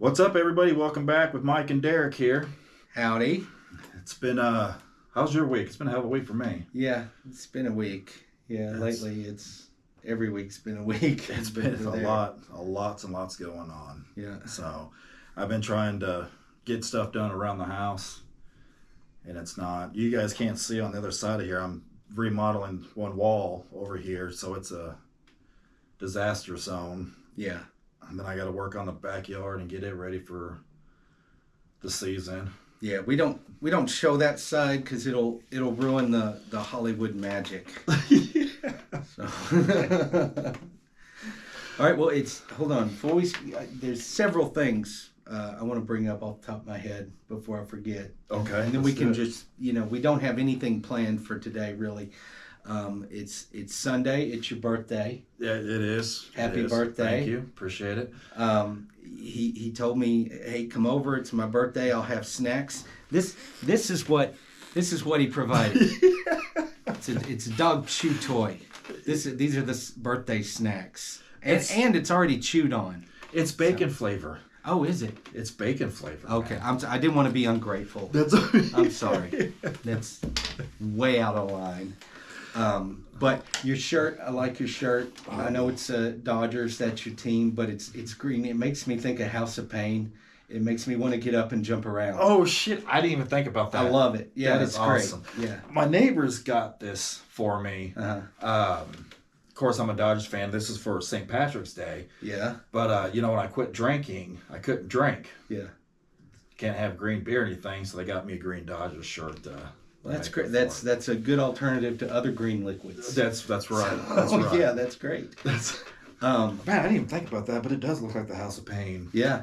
What's up, everybody? Welcome back with Mike and Derek here. Howdy. It's been how's your week? It's been a hell of a week for me. Yeah, it's been a week. Yeah, lately it's every week's been a week. It's been lots and lots going on. Yeah. So I've been trying to get stuff done around the house, and it's not. You guys can't see on the other side of here. I'm remodeling one wall over here, so it's a disaster zone. Yeah. And then I got to work on the backyard and get it ready for the season. Yeah, we don't show that side because it'll ruin the Hollywood magic. Yeah. So. All right. Well, hold on. Before there's several things I want to bring up off the top of my head before I forget. Okay. And then we can just we don't have anything planned for today really. It's Sunday. It's your birthday. Yeah, it is. Happy birthday. Thank you. Appreciate it. He told me, "Hey, come over. It's my birthday. I'll have snacks." This is what he provided. It's a dog chew toy. These are the birthday snacks, and it's already chewed on. It's bacon flavor. Oh, is it? It's bacon flavor. Okay, I didn't want to be ungrateful. I'm sorry. That's way out of line. But your shirt, I like your shirt. I know it's Dodgers, that's your team, but it's green. It makes me think of House of Pain. It makes me want to get up and jump around. Oh shit! I didn't even think about that. I love it. Yeah, that it's is great. Awesome. Yeah. My neighbors got this for me. Uh-huh. Of course, I'm a Dodgers fan. This is for St. Patrick's Day. Yeah. But when I quit drinking, I couldn't drink. Yeah. Can't have green beer or anything, so they got me a green Dodgers shirt. That's great. That's a good alternative to other green liquids. That's right. That's right. Yeah, that's great. Man, I didn't even think about that, but it does look like the House of Pain. Yeah.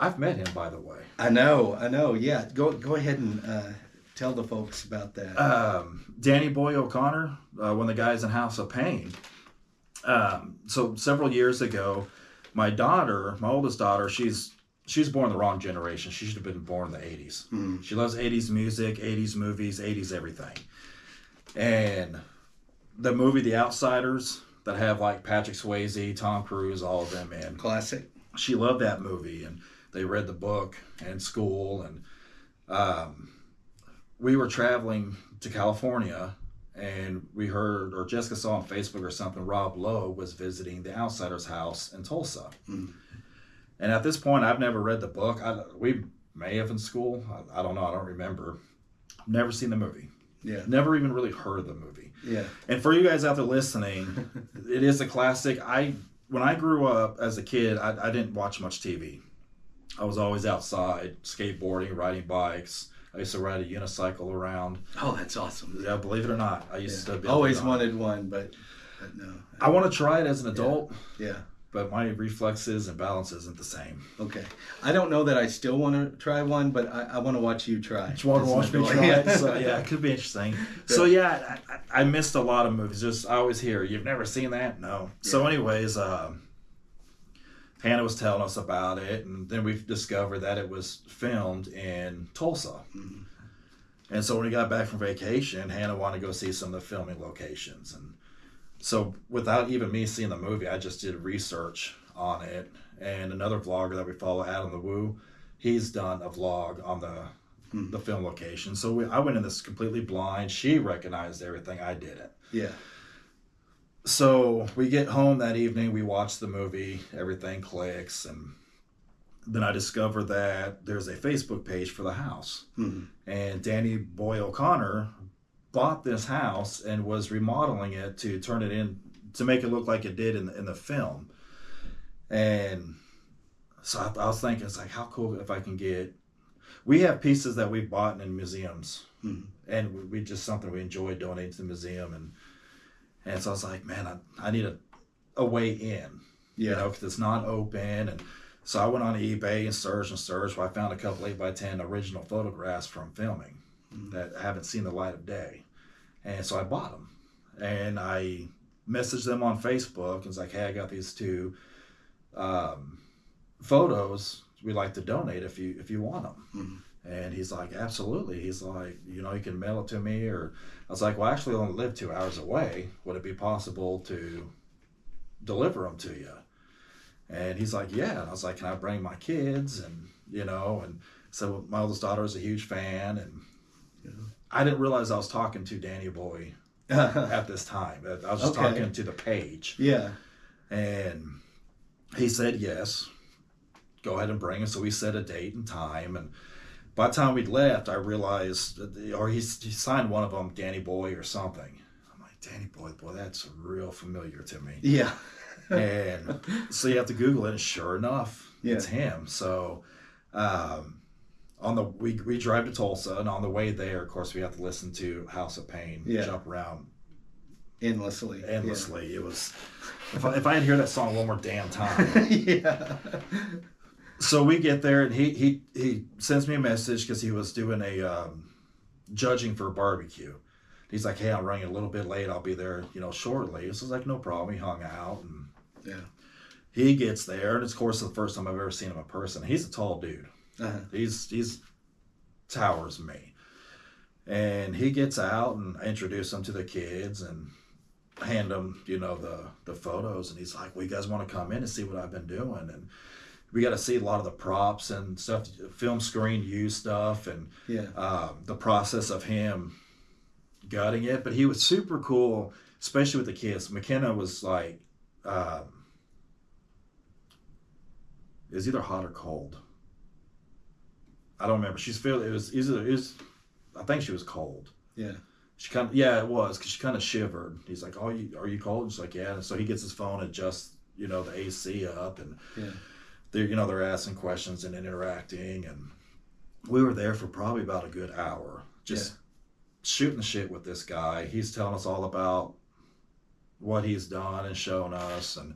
I've met him, by the way. I know. Yeah, go ahead and tell the folks about that. Danny Boy O'Connor, one of the guys in House of Pain. So several years ago, my oldest daughter, she's born the wrong generation. She should have been born in the 80s. Mm. She loves 80s music, 80s movies, 80s everything. And the movie The Outsiders that have like Patrick Swayze, Tom Cruise, all of them in. Classic. She loved that movie, and they read the book in school. And we were traveling to California, and we heard, or Jessica saw on Facebook or something, Rob Lowe was visiting The Outsiders house in Tulsa. Mm. And at this point, I've never read the book. We may have in school. I don't know. I don't remember. Never seen the movie. Yeah. Never even really heard of the movie. Yeah. And for you guys out there listening, it is a classic. When I grew up as a kid, I didn't watch much TV. I was always outside, skateboarding, riding bikes. I used to ride a unicycle around. Oh, that's awesome. Yeah, believe it or not. I used to be always wanted one, but no. I want to try it as an adult. Yeah. But my reflexes and balance isn't the same. Okay. I don't know that I still want to try one, but I want to watch you try. You want to watch me try it? So, yeah, it could be interesting. So, yeah, I missed a lot of movies. I always hear, you've never seen that? No. Yeah. So, anyways, Hannah was telling us about it, and then we discovered that it was filmed in Tulsa. Mm-hmm. And so when we got back from vacation, Hannah wanted to go see some of the filming locations. And so without even me seeing the movie, I just did research on it. And another vlogger that we follow, Adam the Woo, he's done a vlog on the film location. So I went in this completely blind. She recognized everything. I didn't. Yeah. So we get home that evening. We watch the movie. Everything clicks. And then I discover that there's a Facebook page for the house. Mm-hmm. And Danny Boy O'Connor bought this house and was remodeling it to turn it in to make it look like it did in the film. And so I was thinking, it's like, how cool if I can get. We have pieces that we've bought in museums, and we just something we enjoy donating to the museum, and so I was like, man, I need a way in, because it's not open. And so I went on eBay and searched. Well, I found a couple 8x10 original photographs from filming that haven't seen the light of day. And so I bought them. And I messaged them on Facebook and was like, hey, I got these two photos we'd like to donate if you want them. Mm-hmm. And he's like, absolutely. He's like, you can mail it to me. Or I was like, well, actually, I only live 2 hours away. Would it be possible to deliver them to you? And he's like, yeah. And I was like, can I bring my kids? And, and so my oldest daughter is a huge fan. And I didn't realize I was talking to Danny Boy at this time. I was just talking to the page. Yeah. And he said, yes, go ahead and bring him. So we set a date and time. And by the time we left, I realized, or he signed one of them, Danny Boy or something. I'm like, Danny Boy, that's real familiar to me. Yeah. And so you have to Google it, and sure enough, it's him. So we drive to Tulsa, and on the way there, of course, we have to listen to House of Pain, jump around endlessly. Yeah. It was, if I had to hear that song one more damn time. Yeah. So we get there, and he sends me a message because he was doing a judging for a barbecue. He's like, hey, I'm running a little bit late. I'll be there, shortly. So I was like, no problem. He hung out, and he gets there, and it's, of course, the first time I've ever seen him in person. He's a tall dude. Uh-huh. He's towers me. And he gets out, and I introduce him to the kids and hand him, the photos. And he's like, well, you guys want to come in and see what I've been doing? And we got to see a lot of the props and stuff, film screen use stuff, and the process of him gutting it. But he was super cool, especially with the kids. McKenna was like, it was either hot or cold. I don't remember. I think she was cold. Yeah. It was, because she kind of shivered. He's like, oh, are you cold? And she's like, yeah. And so he gets his phone and adjusts, the AC up, and they're asking questions and interacting. And we were there for probably about a good hour, just shooting the shit with this guy. He's telling us all about what he's done and showing us. And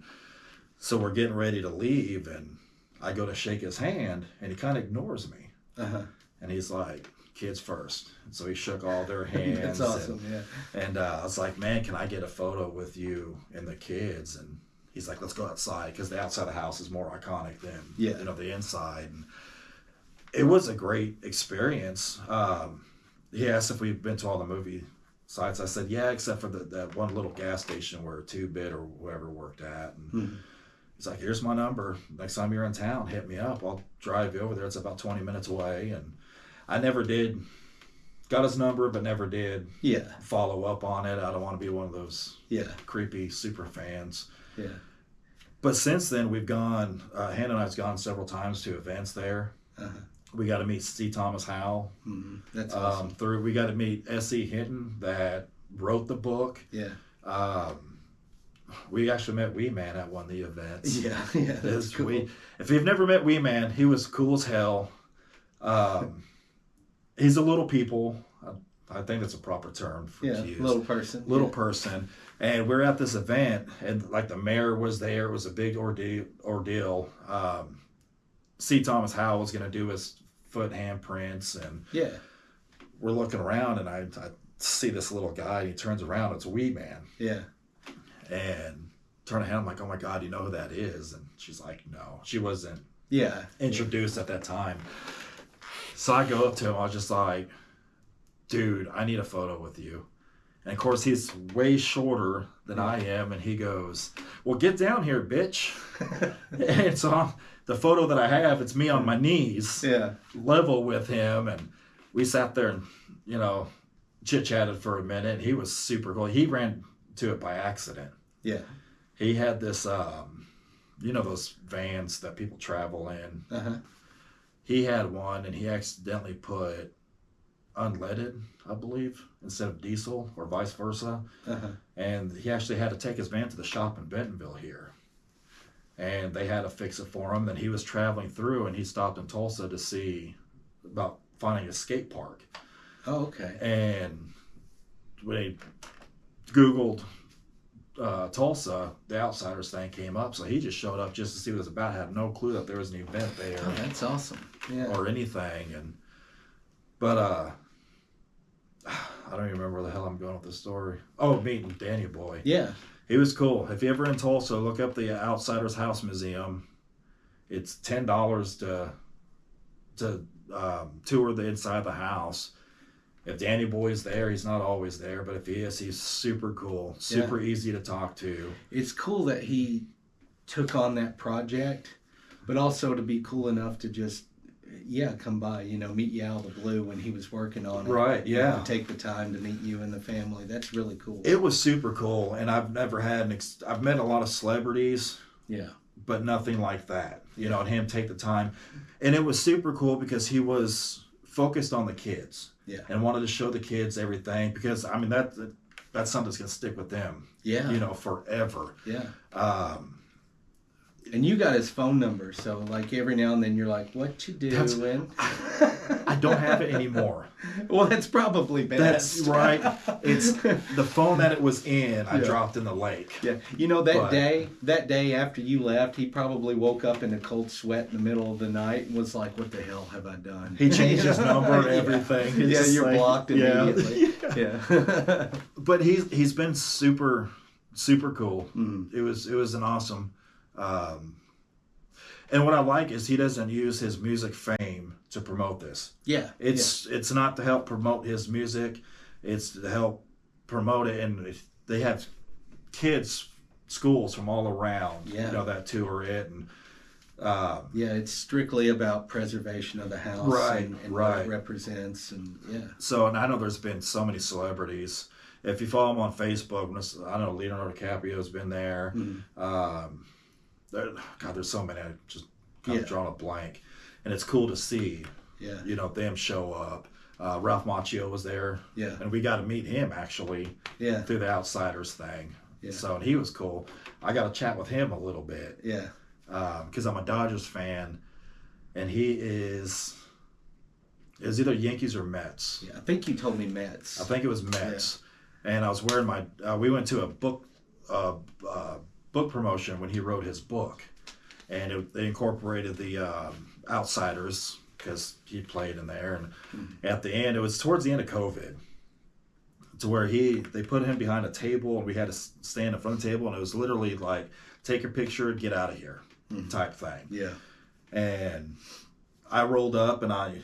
so we're getting ready to leave, and I go to shake his hand, and he kind of ignores me. Uh-huh. And he's like, kids first. And so he shook all their hands. That's awesome, And I was like, man, can I get a photo with you and the kids? And he's like, let's go outside, because the outside of the house is more iconic than the inside. And it was a great experience. He asked if we've been to all the movie sites. I said, yeah, except for that one little gas station where 2-Bit or whoever worked at. And he's like, here's my number. Next time you're in town, hit me up. I'll drive you over there. It's about 20 minutes away. And I never did, got his number, but never did follow up on it. I don't want to be one of those creepy super fans. Yeah. But since then, we've gone, Hannah and I've gone several times to events there. Uh-huh. We got to meet C. Thomas Howell. Mm-hmm. That's awesome. We got to meet S.E. Hinton, that wrote the book. Yeah. We actually met Wee Man at one of the events. Yeah, that's cool. If you've never met Wee Man, he was cool as hell. He's a little people. I think that's a proper term for use. Little person. Little person. And we're at this event, and like the mayor was there. It was a big ordeal. C. Thomas Howell was going to do his foot handprints, and we're looking around, and I see this little guy, and he turns around. It's Wee Man. Yeah. And turn to him, I'm like, oh my God, you know who that is? And she's like, no. She wasn't introduced at that time. So I go up to him. I was just like, dude, I need a photo with you. And of course, he's way shorter than I am. And he goes, well, get down here, bitch. And so the photo that I have, it's me on my knees, level with him. And we sat there and, chit-chatted for a minute. He was super cool. He ran to it by accident. Yeah. He had this, those vans that people travel in. Uh-huh. He had one, and he accidentally put unleaded, I believe, instead of diesel, or vice versa. Uh-huh. And he actually had to take his van to the shop in Bentonville here. And they had to fix it for him. Then he was traveling through, and he stopped in Tulsa to see about finding a skate park. Oh, okay. And when he Googled Tulsa, the Outsiders thing came up, so he just showed up just to see what it was about. Had no clue that there was an event there. Oh, that's awesome. Yeah. Or anything. But I don't even remember where the hell I'm going with this story. Oh, meeting Danny Boy. Yeah. He was cool. If you're ever in Tulsa, look up the Outsiders House Museum. It's $10 to tour the inside of the house. If Danny Boy's there, he's not always there, but if he is, he's super cool, super easy to talk to. It's cool that he took on that project, but also to be cool enough to just come by, meet you out of the blue when he was working on it. Right, yeah. Take the time to meet you and the family. That's really cool. It was super cool, and I've never had I've met a lot of celebrities. Yeah. But nothing like that, and him take the time. And it was super cool because he was focused on the kids. Yeah. And wanted to show the kids everything because, I mean, that's something that's going to stick with them. Yeah. Forever. Yeah. And you got his phone number, so like every now and then you're like, "What you doing?" I don't have it anymore. Well, that's probably best. That's right. It's the phone that it was in. I dropped in the lake. Yeah, that day after you left, he probably woke up in a cold sweat in the middle of the night and was like, "What the hell have I done?" He changed his number and everything. Yeah, you're like, blocked immediately. Yeah. But he's been super, super cool. Mm-hmm. It was an awesome. And what I like is he doesn't use his music fame to promote this. Yeah. It's not to help promote his music. It's to help promote it. And they have kids, schools from all around, that tour it. And it's strictly about preservation of the house, right, and what it represents, and So, and I know there's been so many celebrities. If you follow him on Facebook, I know Leonardo DiCaprio's been there. Mm-hmm. There's so many. I just kind of drawn a blank, and it's cool to see. Yeah. Them show up. Ralph Macchio was there. Yeah. And we got to meet him actually. Yeah. Through the Outsiders thing. Yeah. So and he was cool. I got to chat with him a little bit. Yeah. Because I'm a Dodgers fan, and he is either Yankees or Mets. Yeah. I think you told me Mets. I think it was Mets. Yeah. And I was wearing my. We went to a book promotion when he wrote his book, and they incorporated the Outsiders because he played in there. And at the end, it was towards the end of COVID, to where they put him behind a table and we had to stand in front of the table, and it was literally like, take your picture, get out of here, type thing. Yeah. And I rolled up and I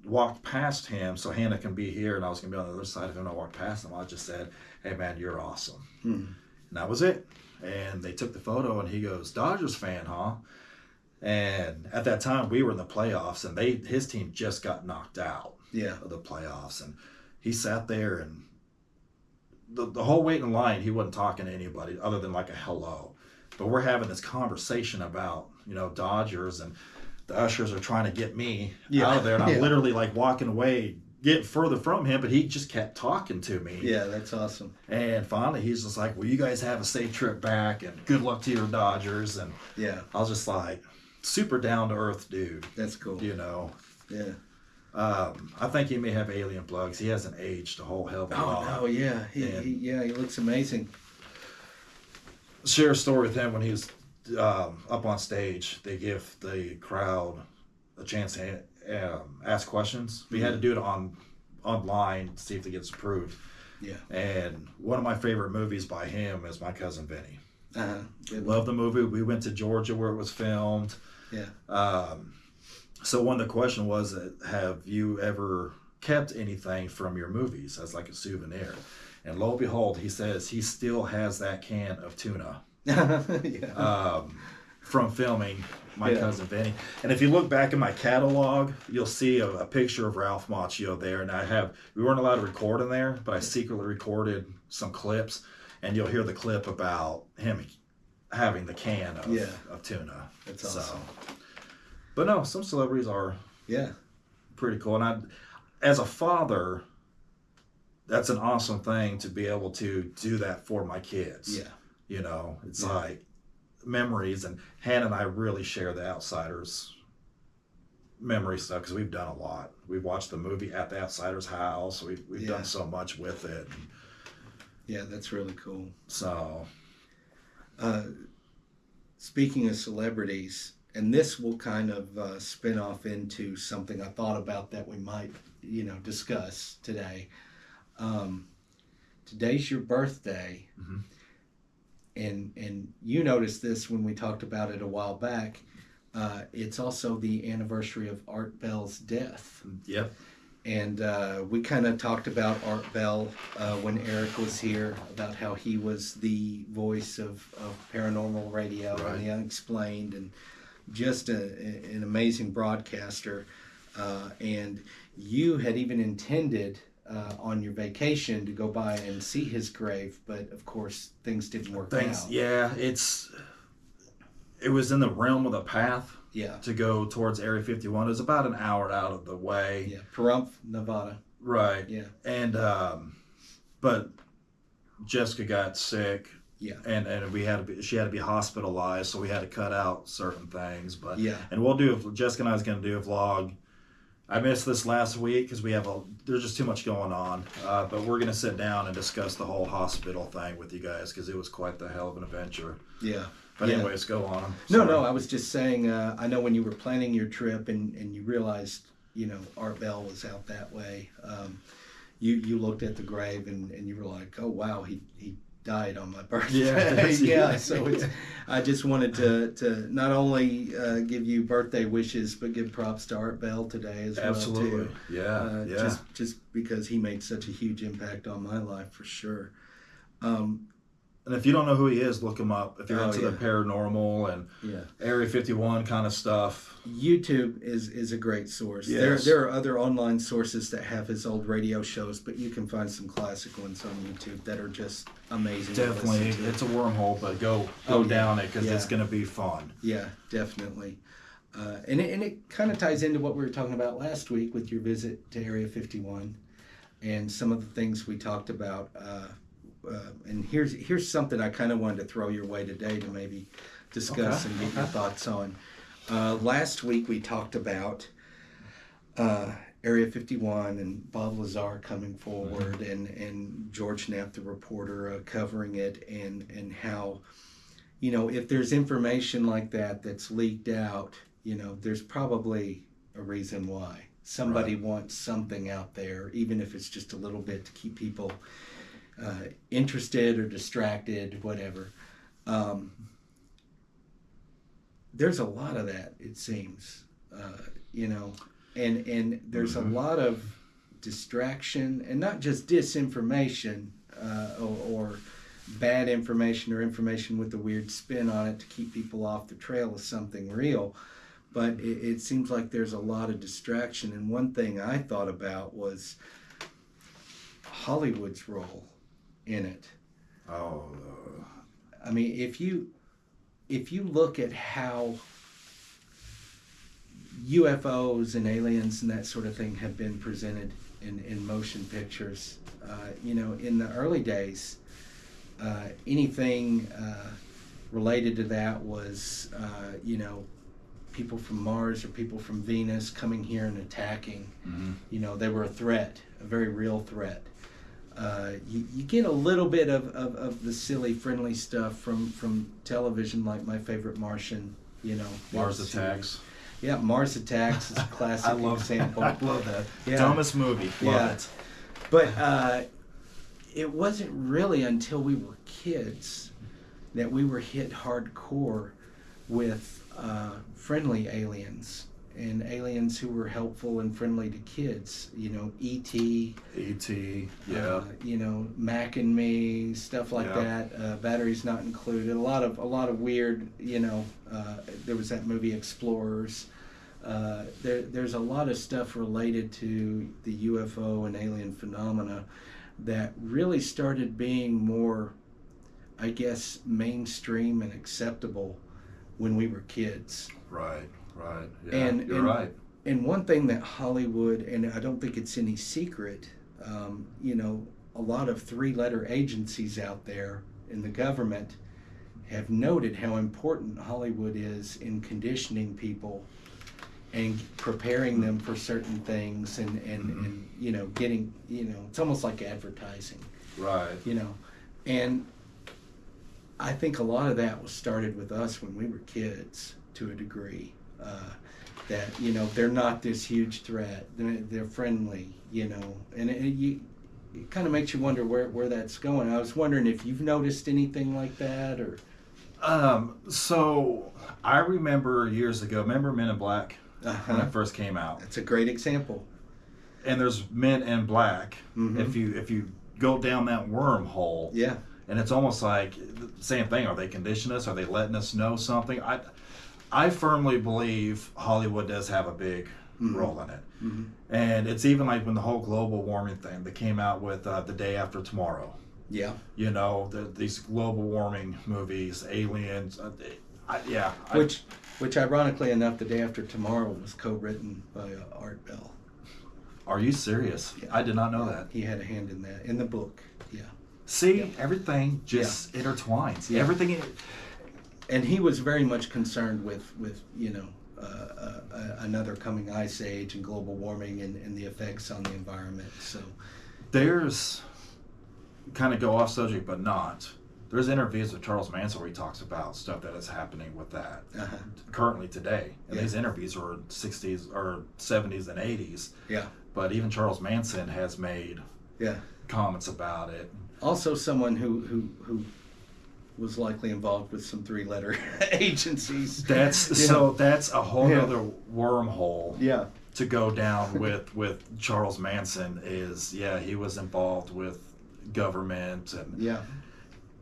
walked past him so Hannah can be here, and I was gonna be on the other side of him. I walked past him. I just said, "Hey man, you're awesome," and that was it. And they took the photo, and he goes, "Dodgers fan, huh?" And at that time, we were in the playoffs, and his team just got knocked out of the playoffs. And he sat there, and the whole waiting line, he wasn't talking to anybody other than like a hello. But we're having this conversation about, Dodgers, and the ushers are trying to get me out of there. And I'm literally like walking away, getting further from him, but he just kept talking to me. Yeah, that's awesome. And finally, he's just like, "Well, you guys have a safe trip back, and good luck to your Dodgers." And I was just like, super down to earth dude. That's cool. Yeah. I think he may have alien plugs. He hasn't aged a whole hell of a lot. Oh yeah, he looks amazing. Share a story with him when he was up on stage. They give the crowd a chance to ask questions. We had to do it online to see if it gets approved. Yeah. And one of my favorite movies by him is My Cousin Vinny. Love the movie. We went to Georgia where it was filmed. Yeah. So one of the question was, have you ever kept anything from your movies as like a souvenir? And lo and behold, he says he still has that can of tuna from filming My Cousin Vinny. And if you look back in my catalog, you'll see a picture of Ralph Macchio there. And we weren't allowed to record in there, but I secretly recorded some clips, and you'll hear the clip about him having the can of tuna. That's awesome. But no, some celebrities are pretty cool. And as a father, that's an awesome thing to be able to do that for my kids. Yeah. It's like memories, and Hannah and I really share the Outsiders memory stuff because we've done a lot. We've watched the movie at the Outsiders house. We've done so much with it. Yeah, that's really cool. So, speaking of celebrities, and this will kind of spin off into something I thought about that we might, discuss today. Today's your birthday, and you noticed this when we talked about it a while back. It's also the anniversary of Art Bell's death. Yep. And we kind of talked about Art Bell when Eric was here, about how he was the voice of paranormal radio and the unexplained, and just an amazing broadcaster. And you had even intended on your vacation to go by and see his grave, but of course things didn't work out. Yeah, it was in the realm of the path. Yeah. To go towards Area 51. It was about an hour out of the way. Yeah, Pahrump, Nevada. Right. Yeah. And but Jessica got sick. Yeah. And she had to be hospitalized, so we had to cut out certain things. But yeah. And Jessica and I was going to do a vlog. I missed this last week because there's just too much going on. But we're going to sit down and discuss the whole hospital thing with you guys because it was quite the hell of an adventure. Yeah. But anyways, go on. No, I was just saying, I know when you were planning your trip and you realized, Art Bell was out that way, you looked at the grave and you were like, oh, wow, he died on my birthday. Yeah. So I just wanted to not only give you birthday wishes, but give props to Art Bell today as well, too. Yeah. Just because he made such a huge impact on my life, for sure. And if you don't know who he is, look him up. If you're into the paranormal and Area 51 kind of stuff. YouTube is a great source. Yes. There are other online sources that have his old radio shows, but you can find some classic ones on YouTube that are just amazing. Definitely. It's a wormhole, but go down it because it's going to be fun. Yeah, definitely. And it kind of ties into what we were talking about last week with your visit to Area 51 and some of the things we talked about. And here's something I kind of wanted to throw your way today to maybe discuss and get your thoughts on. Last week we talked about Area 51 and Bob Lazar coming forward and George Knapp, the reporter, covering it and how, if there's information like that that's leaked out, there's probably a reason why. Somebody wants something out there, even if it's just a little bit to keep people interested or distracted, whatever. There's a lot of that, it seems, and there's a lot of distraction, and not just disinformation or bad information or information with a weird spin on it to keep people off the trail of something real, but it seems like there's a lot of distraction. And one thing I thought about was Hollywood's role in it. I mean, if you look at how UFOs and aliens and that sort of thing have been presented in motion pictures, in the early days, anything related to that was, people from Mars or people from Venus coming here and attacking. Mm-hmm. They were a threat, a very real threat. You get a little bit of the silly, friendly stuff from television, like My Favorite Martian, Mars Attacks. Yeah, Mars Attacks is a classic example. I love that. Yeah. Dumbest movie. Love it. But it wasn't really until we were kids that we were hit hardcore with friendly aliens. And aliens who were helpful and friendly to kids, E.T., yeah, Mac and Me, stuff like that. Batteries Not Included. A lot of weird, there was that movie Explorers. There's a lot of stuff related to the UFO and alien phenomena that really started being more, I guess, mainstream and acceptable when we were kids. Right. Yeah, you're right. And one thing that Hollywood, and I don't think it's any secret, a lot of three-letter agencies out there in the government have noted how important Hollywood is in conditioning people and preparing them for certain things and getting, it's almost like advertising. Right. And I think a lot of that was started with us when we were kids to a degree. That they're not this huge threat. They're friendly, and it kind of makes you wonder where that's going. I was wondering if you've noticed anything like that, or. So I remember years ago. Remember Men in Black when it first came out? That's a great example. And there's Men in Black. Mm-hmm. If you go down that wormhole, yeah, and it's almost like the same thing. Are they conditioning us? Are they letting us know something? I firmly believe Hollywood does have a big role in it. Mm-hmm. And it's even like when the whole global warming thing that came out with The Day After Tomorrow. Yeah. You know, these global warming movies, Aliens. Which ironically enough, The Day After Tomorrow was co-written by Art Bell. Are you serious? Yeah. I did not know that. He had a hand in that, in the book. Yeah. See, everything just intertwines. Yeah. Everything. And he was very much concerned with you know, another coming ice age and global warming and the effects on the environment. So there's, kind of go off subject, but not. There's interviews with Charles Manson where he talks about stuff that is happening with that currently today. And these interviews were 60s or 70s and 80s. Yeah. But even Charles Manson has made comments about it. Also someone who was likely involved with some 3-letter agencies. That's a whole other wormhole. Yeah. To go down with Charles Manson is he was involved with government and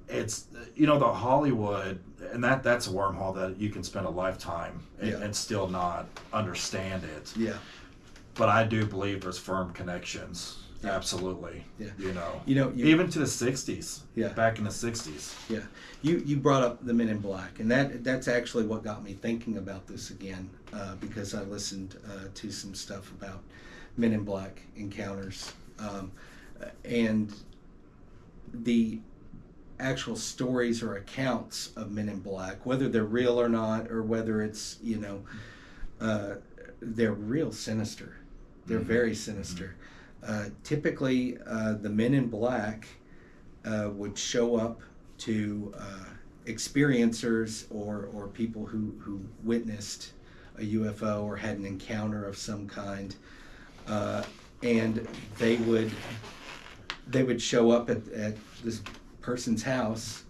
it's the Hollywood, and that's a wormhole that you can spend a lifetime and still not understand it. Yeah. But I do believe there's firm connections. Yeah. Absolutely. Yeah. Even to the 60s. Yeah. Back in the 60s. Yeah. You brought up the Men in Black, and that's actually what got me thinking about this again, because I listened to some stuff about Men in Black encounters, and the actual stories or accounts of Men in Black, whether they're real or not, or whether it's they're real sinister. They're very sinister. Typically, the Men in Black would show up to experiencers or people who witnessed a UFO or had an encounter of some kind, and they would show up at this person's house.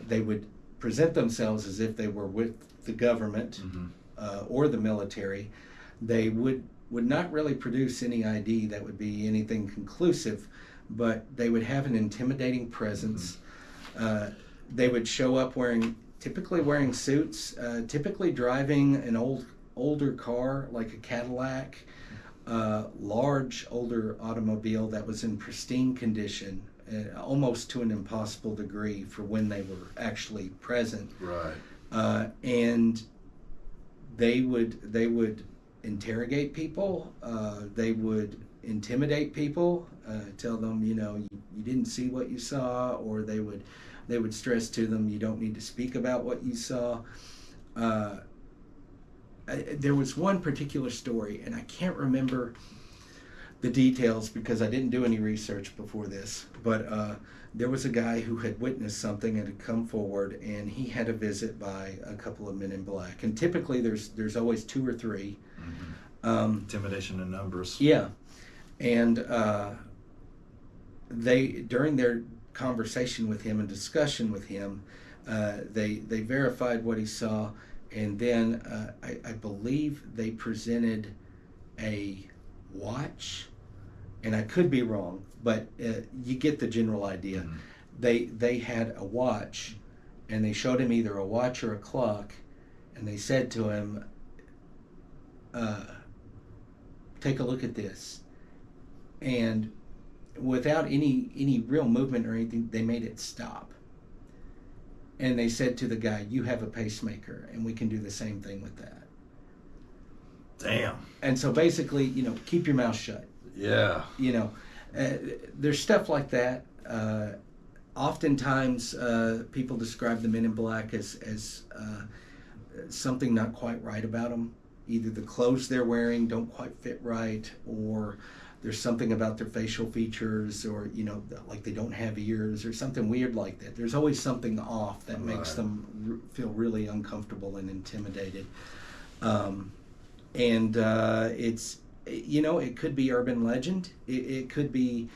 They would present themselves as if they were with the government or the military. They would not really produce any ID that would be anything conclusive, but they would have an intimidating presence. They would show up typically wearing suits, typically driving an older car like a Cadillac, large older automobile that was in pristine condition, almost to an impossible degree for when they were actually present. Right. And they would interrogate people. They would intimidate people, tell them, you didn't see what you saw, or they would stress to them, you don't need to speak about what you saw. There was one particular story, and I can't remember the details because I didn't do any research before this, but there was a guy who had witnessed something and had come forward, and he had a visit by a couple of Men in Black. And typically there's always 2 or 3. Intimidation in numbers. Yeah. And they, during their conversation with him and discussion with him, they verified what he saw, and then I believe they presented a watch, and I could be wrong, but you get the general idea. They had a watch, and they showed him either a watch or a clock, and they said to him, take a look at this. And without any real movement or anything, they made it stop. And they said to the guy, you have a pacemaker, and we can do the same thing with that. Damn. And so basically, keep your mouth shut. Yeah. There's stuff like that. Oftentimes, people describe the Men in Black as something not quite right about them. Either the clothes they're wearing don't quite fit right, or there's something about their facial features, or like they don't have ears, or something weird like that. There's always something off that makes them feel really uncomfortable and intimidated. And it's it could be urban legend. It could be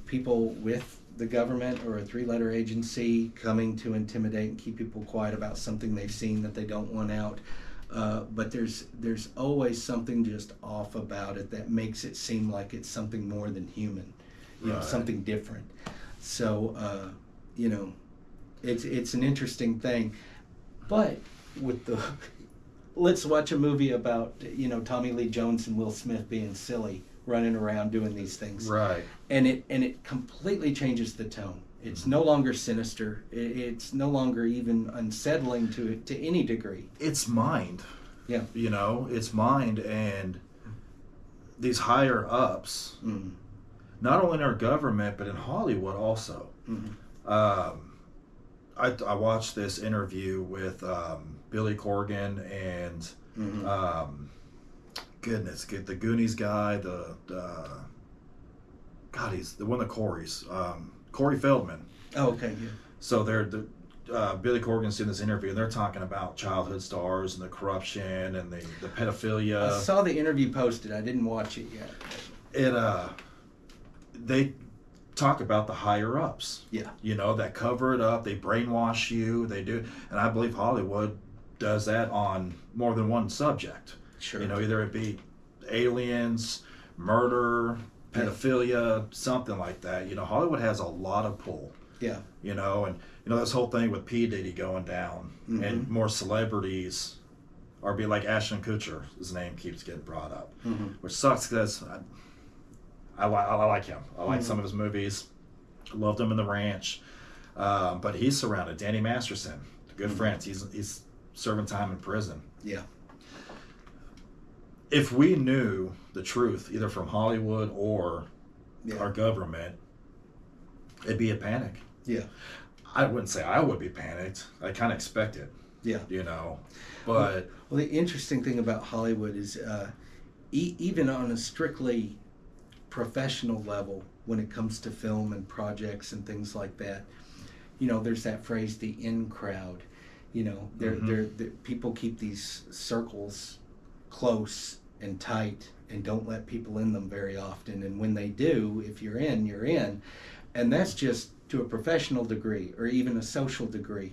people with the government or a 3-letter agency coming to intimidate and keep people quiet about something they've seen that they don't want out. but there's always something just off about it that makes it seem like it's something more than human, something different. So it's an interesting thing. But with let's watch a movie about Tommy Lee Jones and Will Smith being silly, running around doing these things, right? And it completely changes the tone. It's no longer sinister. It's no longer even unsettling to any degree. It's mind. Yeah. It's mind, and these higher ups, not only in our government but in Hollywood also. I watched this interview with Billy Corgan and the Goonies guy, he's the one of the Corys, Corey Feldman. Oh, okay, yeah. So Billy Corgan's doing this interview, and they're talking about childhood stars and the corruption and the pedophilia. I saw the interview posted. I didn't watch it yet. They talk about the higher ups. Yeah. That cover it up. They brainwash you. They do, and I believe Hollywood does that on more than one subject. Sure. Either it be aliens, murder, pedophilia, something like that. Hollywood has a lot of pull. Yeah. And this whole thing with P. Diddy going down, and more celebrities are be like Ashton Kutcher. His name keeps getting brought up, which sucks because I like him. I like some of his movies. Loved him in The Ranch, but he's surrounded. Danny Masterson, good friends. He's serving time in prison. Yeah. If we knew the truth, either from Hollywood or our government, it'd be a panic. Yeah. I wouldn't say I would be panicked. I kind of expect it. Yeah. But... Well, the interesting thing about Hollywood is even on a strictly professional level, when it comes to film and projects and things like that, there's that phrase, the in crowd. People keep these circles close and tight and don't let people in them very often. And when they do, if you're in, you're in. And that's just to a professional degree or even a social degree.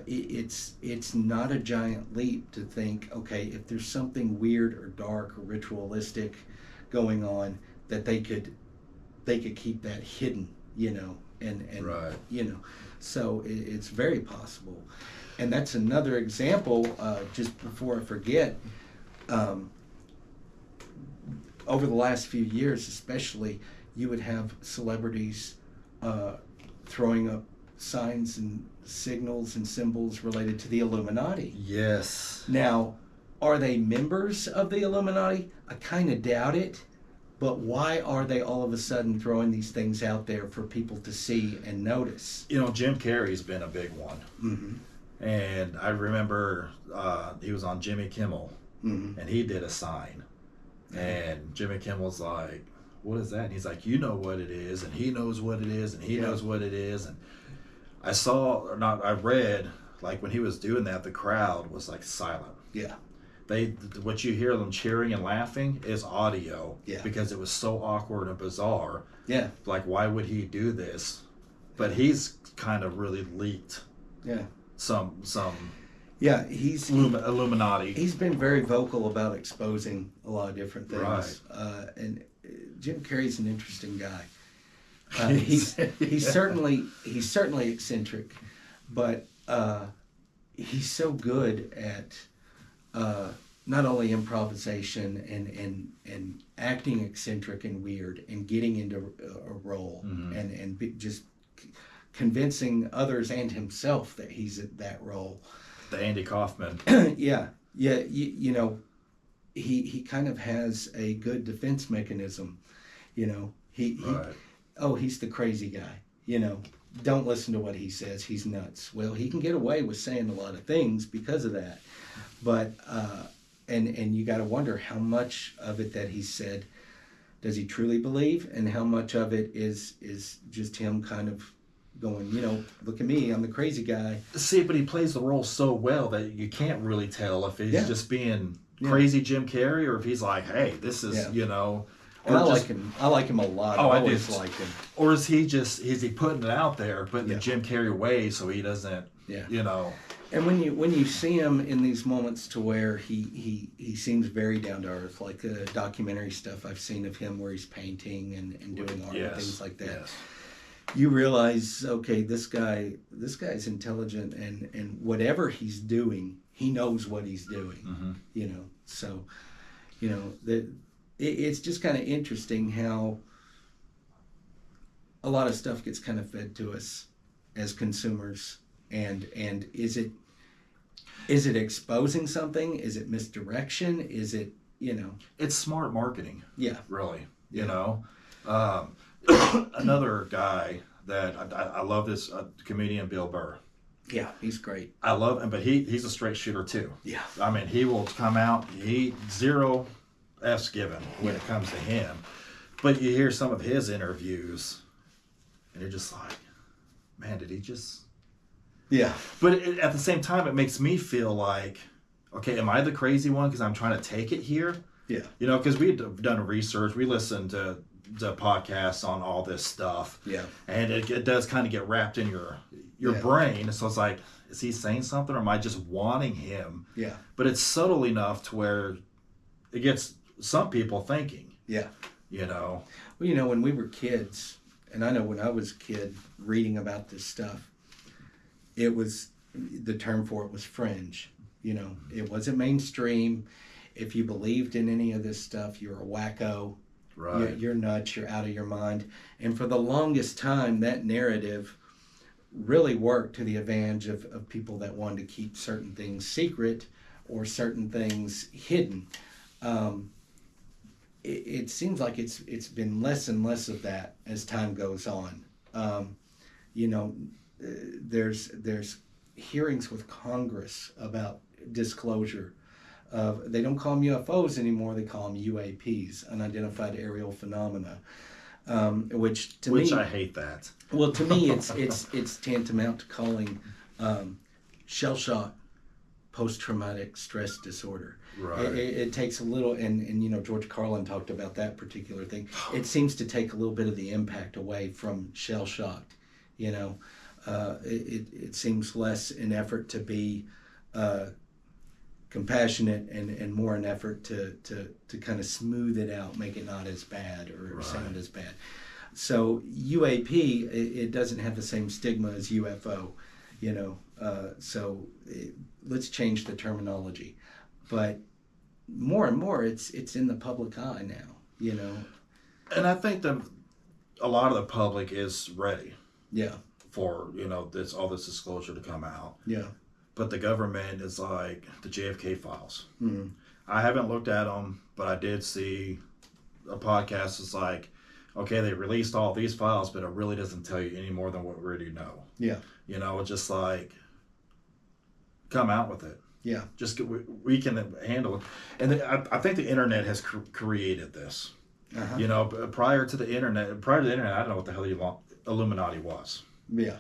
It's not a giant leap to think, okay, if there's something weird or dark or ritualistic going on, that they could keep that hidden, and right. So it's very possible. And that's another example, just before I forget, over the last few years especially, you would have celebrities throwing up signs and signals and symbols related to the Illuminati. Yes. Now, are they members of the Illuminati? I kind of doubt it. But why are they all of a sudden throwing these things out there for people to see and notice? Jim Carrey's been a big one. And I remember he was on Jimmy Kimmel, and he did a sign. And Jimmy Kimmel's like, what is that? And he's like, you know what it is, and he knows what it is, and he knows what it is. And I read, like when he was doing that, the crowd was like silent. Yeah. What you hear them cheering and laughing is audio, because it was so awkward and bizarre. Yeah. Like, why would he do this? But he's kind of really leaked. Yeah. Some. Yeah, he's Illuminati. He's been very vocal about exposing a lot of different things. Right. And Jim Carrey's an interesting guy. He's certainly eccentric, but he's so good at not only improvisation and acting eccentric and weird and getting into a role and just convincing others and himself that he's at that role. The Andy Kaufman. Yeah. He kind of has a good defense mechanism. He's the crazy guy. Don't listen to what he says. He's nuts. Well, he can get away with saying a lot of things because of that. But and you got to wonder how much of it that he said does he truly believe, and how much of it is just him kind of going, look at me, I'm the crazy guy. See, but he plays the role so well that you can't really tell if he's just being crazy Jim Carrey, or if he's like, hey, this is, And I like him a lot. Oh, I always liked him. Or is he putting it out there, but in the Jim Carrey way, so he doesn't Yeah. You know. And when you see him in these moments to where he seems very down to earth, like the documentary stuff I've seen of him where he's painting and doing art and things like that. Yes. You realize, okay, this guy's intelligent, and whatever he's doing, he knows what he's doing. Mm-hmm. You know, so you know that it's just kind of interesting how a lot of stuff gets kind of fed to us as consumers, and is it exposing something? Is it misdirection? Is it, you know? It's smart marketing. Yeah. Really. Yeah. You know? Another guy that I love, this comedian Bill Burr. Yeah, he's great. I love him, but he's a straight shooter too. Yeah. I mean, he will come out, zero F's given when it comes to him. But you hear some of his interviews, and you're just like, man, did he just... Yeah. But at the same time, it makes me feel like, okay, am I the crazy one because I'm trying to take it here? Yeah. You know, because we've done research. We listened to podcasts on all this stuff. Yeah. And it does kind of get wrapped in your brain. So it's like, is he saying something, or am I just wanting him? Yeah. But it's subtle enough to where it gets some people thinking. Yeah. You know? Well, you know, when we were kids, and I know when I was a kid reading about this stuff, it was, the term for it was fringe. You know, it wasn't mainstream. If you believed in any of this stuff, you're a wacko. Right. You're nuts. You're out of your mind. And for the longest time, that narrative really worked to the advantage of people that wanted to keep certain things secret or certain things hidden. It seems like it's been less and less of that as time goes on. You know, there's hearings with Congress about disclosure of, they don't call them UFOs anymore, they call them UAPs, unidentified aerial phenomena, which me, I hate that. Well, to me, it's tantamount to calling shell shock post-traumatic stress disorder. Right. It takes a little, and you know, George Carlin talked about that particular thing. It seems to take a little bit of the impact away from shell shock. You know, it seems less an effort to be compassionate and more an effort to kind of smooth it out, make it not as bad or sound as bad. So UAP, it doesn't have the same stigma as UFO, you know. Let's change the terminology, but more and more it's in the public eye now, you know. And I think that a lot of the public is ready. Yeah. For, you know, all this disclosure to come out. Yeah. But the government is like the JFK files. Mm-hmm. I haven't looked at them, but I did see a podcast that's like, okay, they released all these files, but it really doesn't tell you any more than what we already know. Yeah. You know, it's just like, come out with it. Yeah. Just we can handle it. And I think the internet has created this. Uh-huh. You know, prior to the internet, I don't know what the hell the Illuminati was. Yeah.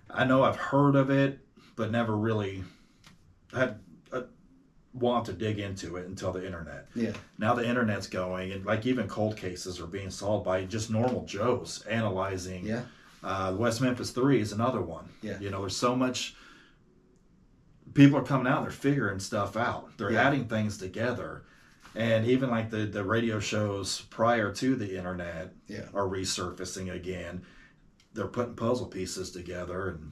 I know I've heard of it, but never really had want to dig into it until the internet. Yeah. Now the internet's going, and like even cold cases are being solved by just normal Joes analyzing. Yeah. West Memphis 3 is another one. Yeah. You know, there's so much. People are coming out, they're figuring stuff out. They're adding things together. And even like the radio shows prior to the internet are resurfacing again. They're putting puzzle pieces together, and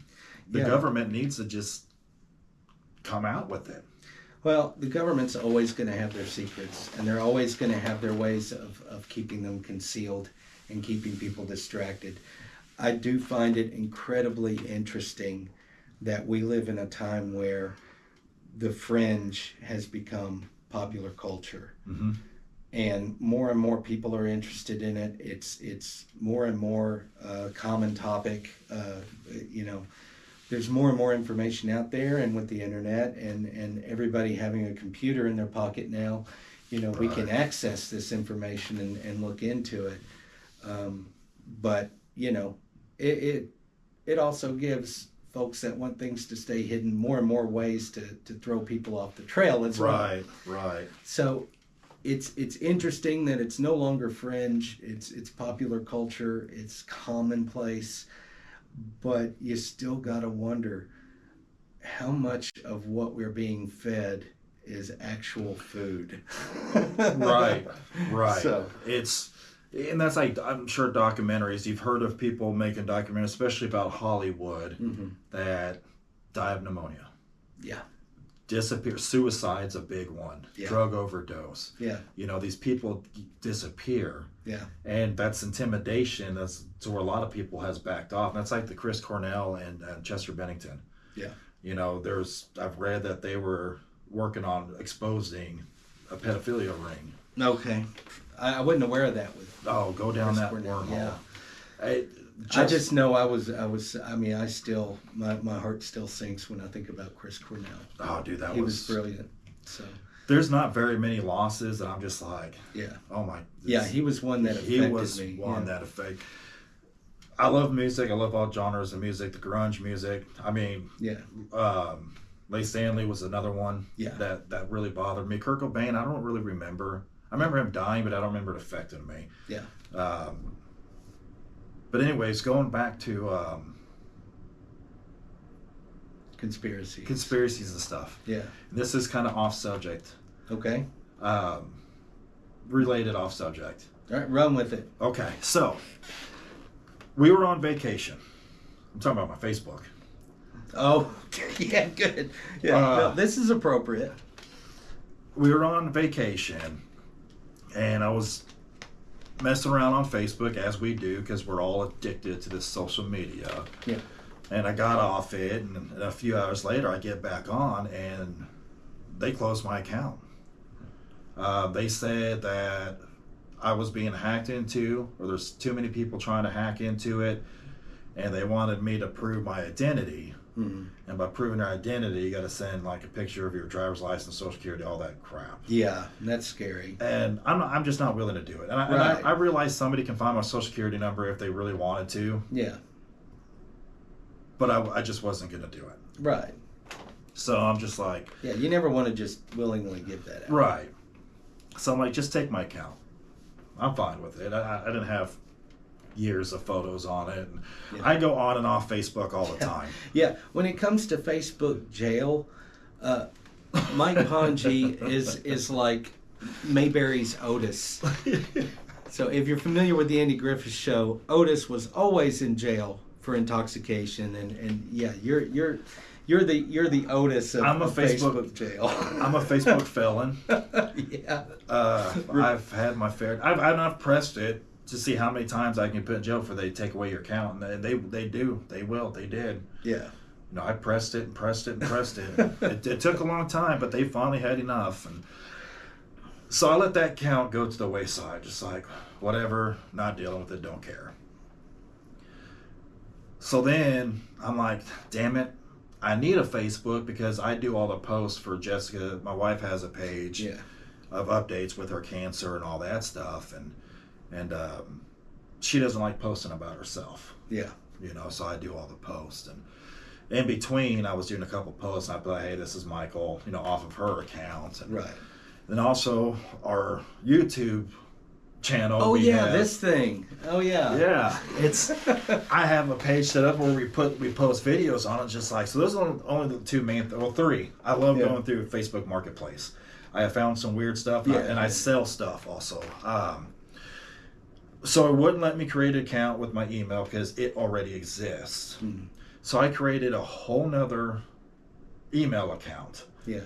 the government needs to just come out with it. Well, the government's always going to have their secrets, and they're always going to have their ways of keeping them concealed and keeping people distracted. I do find it incredibly interesting that we live in a time where the fringe has become popular culture. Mm-hmm. And more people are interested in it. It's more and more common topic. You know, there's more and more information out there, and with the internet and everybody having a computer in their pocket now, you know, we can access this information and look into it. But you know, it also gives folks that want things to stay hidden more and more ways to throw people off the trail as well. Right. So it's interesting that it's no longer fringe. It's popular culture. It's commonplace, but you still gotta wonder, how much of what we're being fed is actual food. Right. So And that's like, I'm sure documentaries, you've heard of people making documentaries, especially about Hollywood, that die of pneumonia. Yeah. Disappear. Suicide's a big one. Yeah. Drug overdose. Yeah. You know, these people disappear. Yeah. And that's intimidation. That's to where a lot of people has backed off. And that's like the Chris Cornell and Chester Bennington. Yeah. You know, I've read that they were working on exposing a pedophilia ring. Okay. I wasn't aware of that with Go down Chris that Cornell. wormhole. Yeah. I just know I mean, I still, my heart still sinks when I think about Chris Cornell. Oh, dude, he was brilliant. So there's not very many losses, and I'm just like, yeah. Oh my. Yeah, he was one that affected me. He was one that affected. I love music. I love all genres of music. The grunge music. I mean, yeah. Leigh Stanley was another one. Yeah. That really bothered me. Kurt Cobain, I don't really remember. I remember him dying, but I don't remember it affecting me. Yeah. But anyways, going back to conspiracies and stuff. Yeah. This is kind of off subject. Okay. Related off subject. All right, run with it. Okay, so we were on vacation. I'm talking about my Facebook. Oh, yeah, good. Yeah, no, this is appropriate. We were on vacation, and I was messing around on Facebook, as we do, because we're all addicted to this social media. Yeah. And I got off it, and a few hours later, I get back on, and they closed my account. They said that I was being hacked into, or there's too many people trying to hack into it, and they wanted me to prove my identity. Mm-hmm. And by proving your identity, you got to send like a picture of your driver's license, social security, all that crap. Yeah, that's scary. And I'm just not willing to do it. And I realize somebody can find my social security number if they really wanted to. Yeah. But I just wasn't going to do it. Right. So I'm just like... Yeah, you never want to just willingly give that out. Right. So I'm like, just take my account. I'm fine with it. I didn't have years of photos on it. And yeah. I go on and off Facebook all the time. Yeah. When it comes to Facebook jail, Mike Ponji is like Mayberry's Otis. So if you're familiar with the Andy Griffith Show, Otis was always in jail for intoxication, and yeah, you're the Otis of Facebook jail. I'm a Facebook felon. Yeah. I've had my fair. I've pressed it to see how many times I can put in jail before they take away your account, and they do. They will. They did. Yeah. No, I pressed it and pressed it and pressed it. It took a long time, but they finally had enough, and so I let that count go to the wayside. Just like whatever, not dealing with it, don't care. So then I'm like, damn it, I need a Facebook because I do all the posts for Jessica. My wife has a page of updates with her cancer and all that stuff, and she doesn't like posting about herself. Yeah. You know, so I do all the posts, and in between I was doing a couple posts, and I'd be like, hey, this is Michael, you know, off of her account. And right. then also our YouTube channel. Oh yeah, this thing. Oh yeah. Yeah, it's. I have a page set up where we post videos on it, just like so. Those are only the two main, three. I love going through Facebook Marketplace. I have found some weird stuff, and I sell stuff also. So it wouldn't let me create an account with my email because it already exists. Mm-hmm. So I created a whole nother email account. Yeah.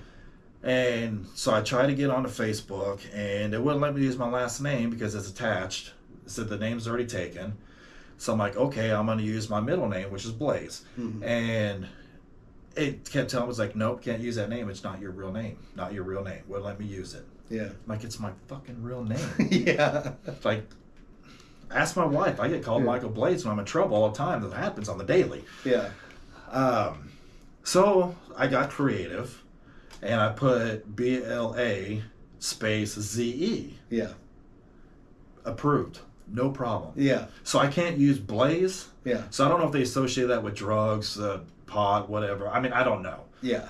And so I tried to get onto Facebook, and it wouldn't let me use my last name because it's attached. It said the name's already taken. So I'm like, okay, I'm going to use my middle name, which is Blaze. Mm-hmm. And it kept telling me, it's like, nope, can't use that name. It's not your real name. Not your real name. Wouldn't let me use it. Yeah. I'm like, it's my fucking real name. Yeah. It's like, ask my wife. I get called Michael Blaze when I'm in trouble all the time. That happens on the daily. Yeah. So I got creative. And I put BLA space ZE. Yeah. Approved. No problem. Yeah. So I can't use Blaze. Yeah. So I don't know if they associate that with drugs, pot, whatever. I mean, I don't know. Yeah.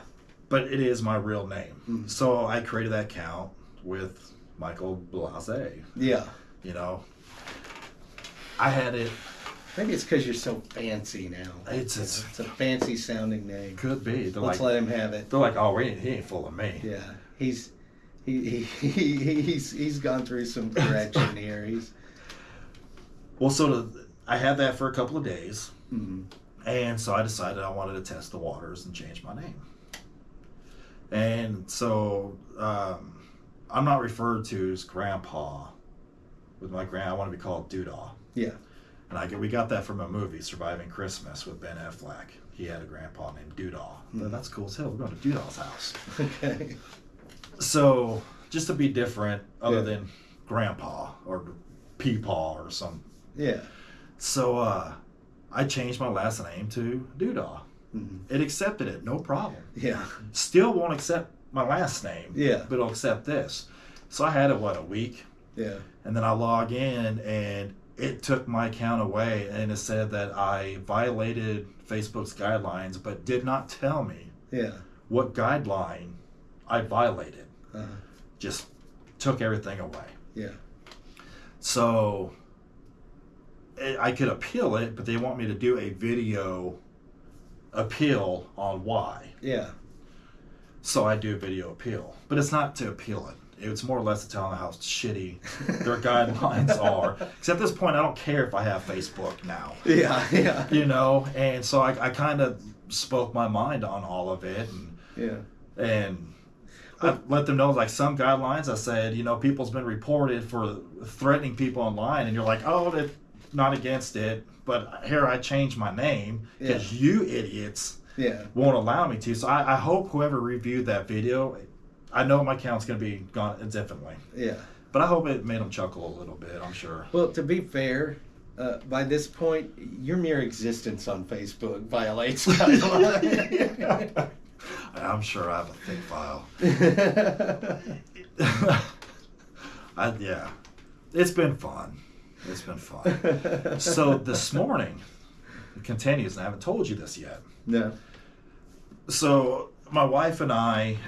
But it is my real name. Mm-hmm. So I created that account with Michael Blase. Yeah. You know, I had it Maybe it's because you're so fancy now. It's a fancy sounding name. Could be. Let's let him have it. They're like, oh, he ain't fooling me. Yeah, he's gone through some correction here. I had that for a couple of days, mm-hmm. and so I decided I wanted to test the waters and change my name. And so I'm not referred to as Grandpa. With my I want to be called Doodah. Yeah. And we got that from a movie, Surviving Christmas, with Ben Affleck. He had a grandpa named Doodah. Mm-hmm. That's cool as hell. We're going to Doodah's house. Okay. So just to be different, other than Grandpa or Peepaw or some. Yeah. So I changed my last name to Doodah. Mm-hmm. It accepted it, no problem. Yeah. Still won't accept my last name. Yeah. But it'll accept this. So I had it, a week? Yeah. And then I log in and it took my account away, and it said that I violated Facebook's guidelines, but did not tell me what guideline I violated. Uh-huh. Just took everything away. Yeah. So I could appeal it, but they want me to do a video appeal on why. Yeah. So I do a video appeal, but it's not to appeal it. It's more or less to tell them how shitty their guidelines are. Because at this point, I don't care if I have Facebook now. Yeah, yeah. You know, and so I kind of spoke my mind on all of it. And I let them know, like, some guidelines, I said, people's been reported for threatening people online. And you're like, oh, they're not against it. But here I changed my name because you idiots won't allow me to. So I hope whoever reviewed that video, I know my account's going to be gone indefinitely. Yeah. But I hope it made them chuckle a little bit, I'm sure. Well, to be fair, by this point, your mere existence on Facebook violates guidelines. I'm sure I have a thick file. It's been fun. It's been fun. So this morning, it continues, and I haven't told you this yet. No. So my wife and I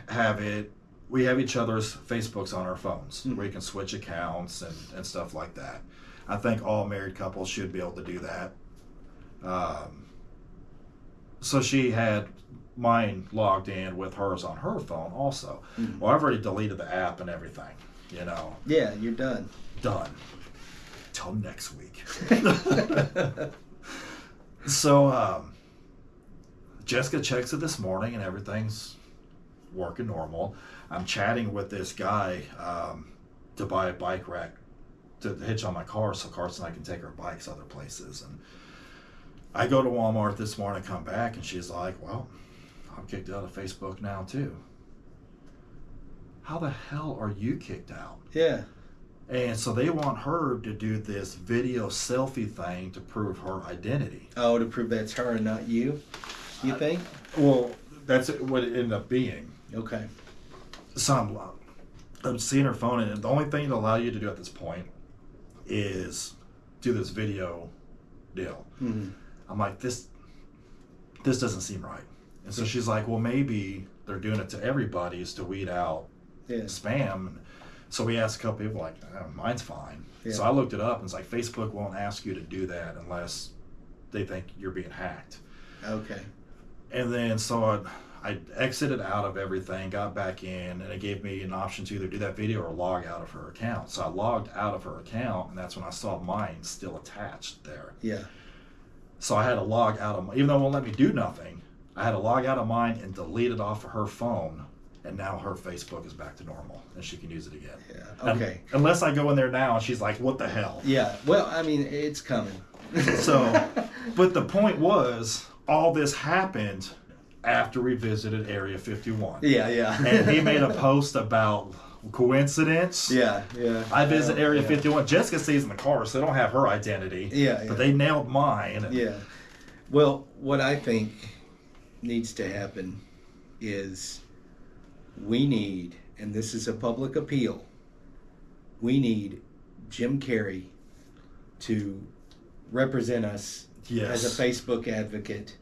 we have each other's Facebooks on our phones where you can switch accounts and stuff like that. I think all married couples should be able to do that. So she had mine logged in with hers on her phone also. Mm-hmm. Well, I've already deleted the app and everything, Yeah, you're done. Done. Till next week. So Jessica checks it this morning and everything's working normal. I'm chatting with this guy to buy a bike rack to hitch on my car so Carson and I can take our bikes other places. And I go to Walmart this morning, come back, and she's like, well, I'm kicked out of Facebook now too. How the hell are you kicked out? Yeah. And so they want her to do this video selfie thing to prove her identity. Oh, to prove that's her and not you think? Well, that's what it ended up being. Okay. So I'm seeing her phone, and the only thing it'll allow you to do at this point is do this video deal. Mm-hmm. I'm like, this doesn't seem right. And so she's like, well, maybe they're doing it to everybody is to weed out spam. So we asked a couple people, like, oh, mine's fine. Yeah. So I looked it up, and it's like, Facebook won't ask you to do that unless they think you're being hacked. Okay. And then so I exited out of everything, got back in, and it gave me an option to either do that video or log out of her account. So I logged out of her account, and that's when I saw mine still attached there. Yeah. So I had to log out of even though it won't let me do nothing, I had to log out of mine and delete it off of her phone, and now her Facebook is back to normal, and she can use it again. Yeah, okay. Unless I go in there now, and she's like, what the hell? Yeah, well, I mean, it's coming. So, but the point was, all this happened after we visited Area 51. Yeah, yeah. And he made a post about coincidence. Yeah, yeah. I visit Area 51. Jessica stays in the car, so they don't have her identity. Yeah, yeah. But they nailed mine. Yeah. Well, what I think needs to happen is we need, and this is a public appeal, we need Jim Carrey to represent us as a Facebook advocate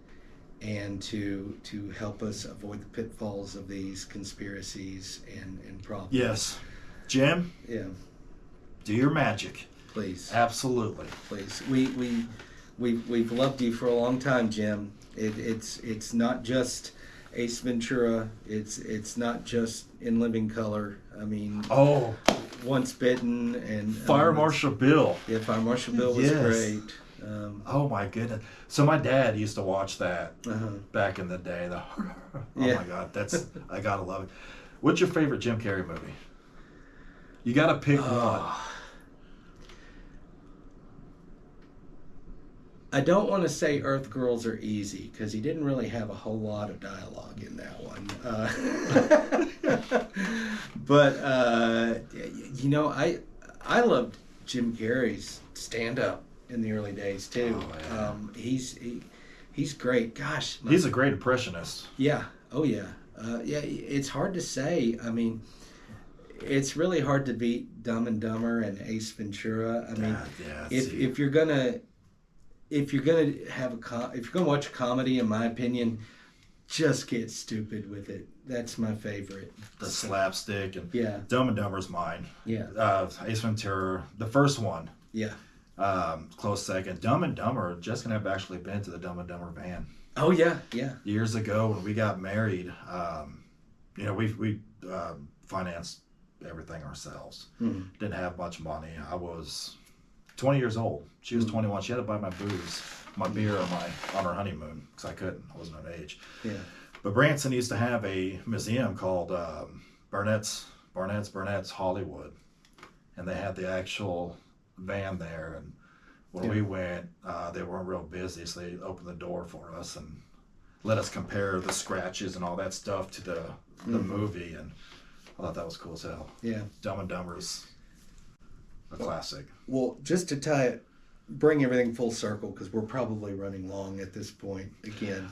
and to help us avoid the pitfalls of these conspiracies and problems. Yes. Jim? Yeah. Do your magic. Please. Absolutely. Please. we've loved you for a long time, Jim. It's not just Ace Ventura. It's not just In Living Color. I mean, Once Bitten and Fire Marshal Bill. Yeah, Fire Marshal Bill was great. Oh my goodness! So my dad used to watch that back in the day. My God, I gotta love it. What's your favorite Jim Carrey movie? You gotta pick one. I don't want to say Earth Girls Are Easy because he didn't really have a whole lot of dialogue in that one. But I loved Jim Carrey's stand-up in the early days too. Oh, yeah. He's great. Gosh, he's a great impressionist. Yeah. Oh yeah. It's hard to say. I mean, it's really hard to beat Dumb and Dumber and Ace Ventura. I mean, if you're gonna watch a comedy, in my opinion, just get stupid with it. That's my favorite. The slapstick and Dumb and Dumber's mine. Yeah. Ace Ventura, the first one. Yeah. Close second. Dumb and Dumber. Jessica and I have actually been to the Dumb and Dumber van. Oh yeah. Years ago when we got married, we financed everything ourselves. Didn't have much money. I was 20 years old. She was 21. She had to buy my booze, my beer on her honeymoon because I couldn't. I wasn't of age. Yeah. But Branson used to have a museum called Burnett's Hollywood, and they had the actual van there. And when we went, they weren't real busy, so they opened the door for us and let us compare the scratches and all that stuff to the movie. And I thought that was cool as hell. Yeah. Dumb and Dumber's a classic. Well, just to bring everything full circle, because we're probably running long at this point again.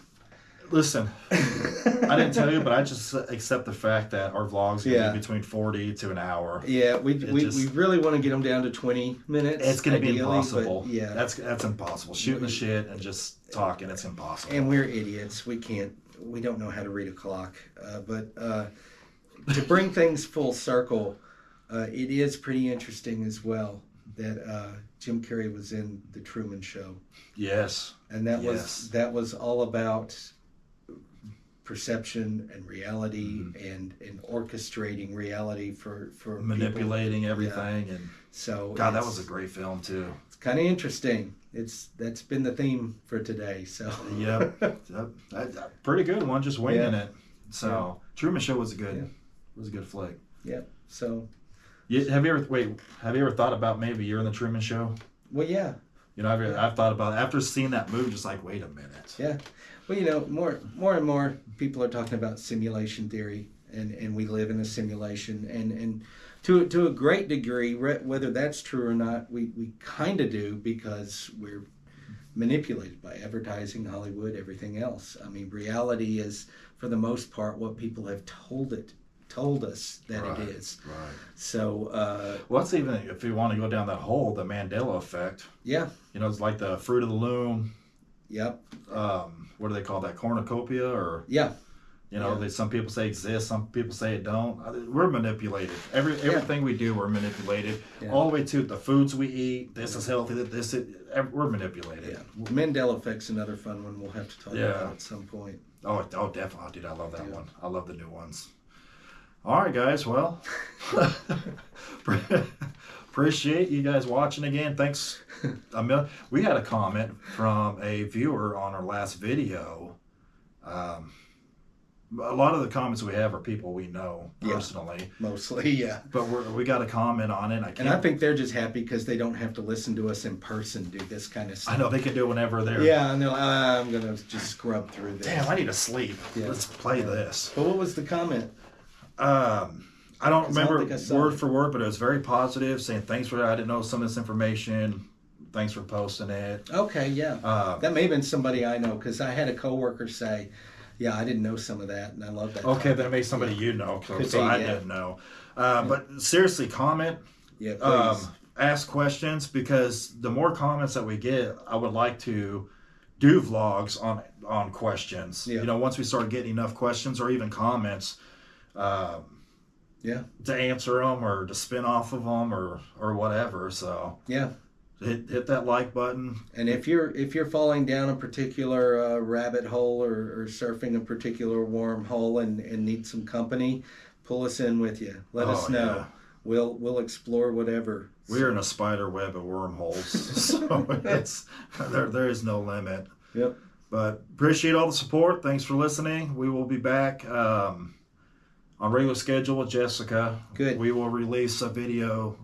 Listen, I didn't tell you, but I just accept the fact that our vlogs can be between 40 to an hour. Yeah, we really want to get them down to 20 minutes. It's going to be impossible. Yeah, that's impossible. Shooting the shit and just talking, it's impossible. And we're idiots. We don't know how to read a clock. But to bring things full circle, it is pretty interesting as well that Jim Carrey was in The Truman Show. Yes. And that was all about perception and reality and orchestrating reality for manipulating people. everything. And so God, that was a great film too. It's kind of interesting. That's been the theme for today. So pretty good one, just winging it. So Truman Show was a good flick. Yeah. So have you ever thought about maybe you're in the Truman Show? Well, yeah. I've thought about it. After seeing that movie, just like, wait a minute. Yeah. Well, more and more people are talking about simulation theory, and we live in a simulation, and to a great degree, whether that's true or not, we kind of do, because we're manipulated by advertising, Hollywood, everything else. I mean, reality is, for the most part, what people have told us that it is. Right. So that's even, if you want to go down that hole, the Mandela effect. Yeah. It's like the Fruit of the Loom. Yep. What do they call that? Cornucopia, or some people say exists, some people say it don't. We're manipulated. Everything we do, we're manipulated. Yeah. All the way to the foods we eat. This is healthy. We're manipulated. Yeah. Mandela effect's another fun one we'll have to talk about at some point. Oh, definitely, dude. I love that one. I love the new ones. All right, guys. Well, appreciate you guys watching again. Thanks a million. We had a comment from a viewer on our last video. A lot of the comments we have are people we know personally. Mostly, yeah. But we got a comment on it. I think they're just happy because they don't have to listen to us in person do this kind of stuff. I know, they can do it whenever they're... Yeah, and they're like, I'm going to just scrub through this. Damn, I need to sleep. Yeah. Let's play this. But what was the comment? I don't remember word for word, but it was very positive, saying thanks for I didn't know some of this information. Thanks for posting it. Okay, yeah. That may have been somebody I know, because I had a coworker say, yeah, I didn't know some of that, and I love that. Okay, then it may somebody you know, so I didn't know. But seriously, comment. Yeah, please. Ask questions, because the more comments that we get, I would like to do vlogs on questions. Yeah. Once we start getting enough questions or even comments, to answer them or to spin off of them or whatever. So hit that like button. And if you're falling down a particular rabbit hole or surfing a particular wormhole and need some company, pull us in with you. Let us know. Yeah. We'll explore whatever. We're in a spider web of wormholes, so there is no limit. Yep. But appreciate all the support. Thanks for listening. We will be back on regular schedule with Jessica. Good. We will release a video.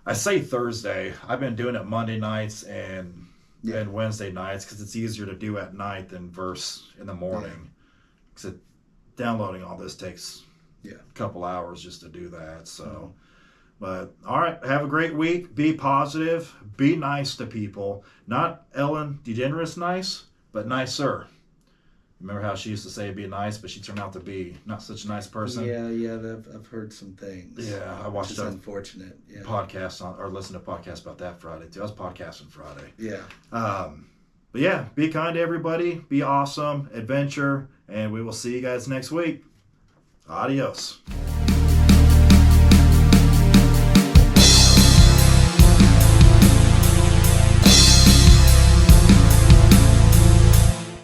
I say Thursday. I've been doing it Monday nights and Wednesday nights because it's easier to do at night than versus in the morning. Because downloading all this takes a couple hours just to do that. So, but all right, have a great week. Be positive. Be nice to people. Not Ellen DeGeneres nice, but nicer. Remember how she used to say be nice, but she turned out to be not such a nice person? Yeah, I've heard some things. Yeah, I watched a unfortunate. Yeah. podcast or listened to a podcast about that Friday too. I was podcasting Friday. Yeah. But yeah, be kind to everybody. Be awesome. Adventure. And we will see you guys next week. Adios.